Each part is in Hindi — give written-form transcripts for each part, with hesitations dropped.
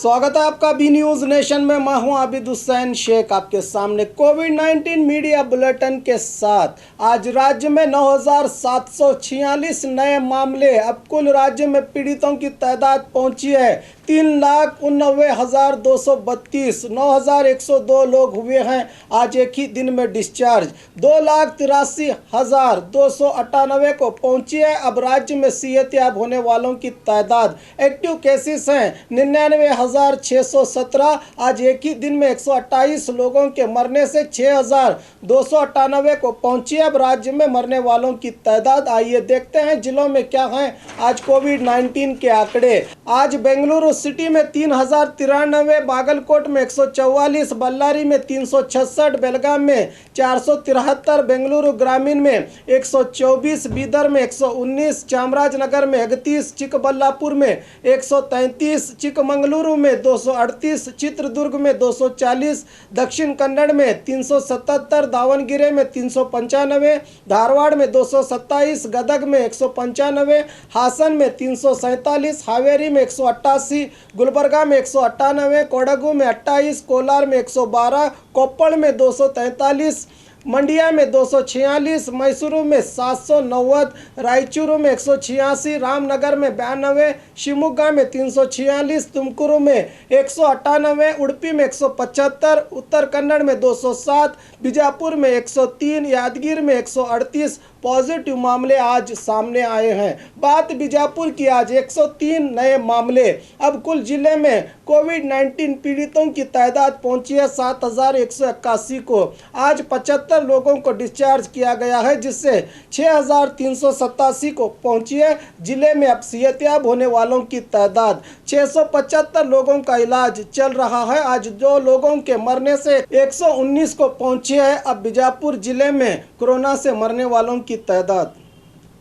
स्वागत है आपका बी न्यूज नेशन में। मैं हूं आबिद हुसैन शेख आपके सामने कोविड-19 मीडिया बुलेटिन के साथ। आज राज्य में 9,746 नए मामले। अब कुल राज्य में पीड़ितों की तादाद पहुंची है 3,89,232। 9,102 लोग हुए हैं आज एक ही दिन में डिस्चार्ज। 2,83,298 को पहुंची है अब राज्य में सेहतयाब होने वालों की तादाद। एक्टिव केसेस हैं 99,617। आज एक ही दिन में 128 लोगों के मरने से 6,298 को पहुंची है अब राज्य में मरने वालों की तादाद। आइए देखते हैं जिलों में क्या हैं आज कोविड-19 के आंकड़े। आज बेंगलुरु सिटी में 3,093, बागलकोट में 144, बल्लारी में 366, बेलगाम में 473, बेंगलुरु ग्रामीण में 124, बीदर में 119, चामराजनगर में 31, चिकबल्लापुर में 133, चिकमंगलुरु में 238, चित्रदुर्ग में 240, दक्षिण कन्नड़ में 377, दावणगिरे में 395, धारवाड़ में 227, गदग में 195, हासन में 347, हावेरी में 188, गुलबर्गा में 198, कोडगु में 28, कोलार में 112, कोप्पल में 243, मंडिया में 246, मैसूरू में 790, रायचूरू में 186, रामनगर में 92, शिवमोगा में 346, तुमकुरू में 198, उडुपी में 175, उत्तर कन्नड़ में 207, बीजापुर में 103, यादगीर में 138 पॉजिटिव मामले आज सामने आए हैं। बात बीजापुर की, आज 103 नए मामले। अब कुल जिले में कोविड-19 पीड़ितों की तादाद पहुंची है 7,181 को। आज 75 लोगों को डिस्चार्ज किया गया है जिससे 6,387 को पहुंची है जिले में अब सेहतयाब होने वालों की तादाद। 675 लोगों का इलाज चल रहा है। आज 2 लोगों के मरने से 119 को पहुंची है अब बीजापुर जिले में कोरोना से मरने वालों की तादाद।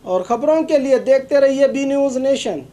और खबरों के लिए देखते रहिए बी न्यूज नेशन।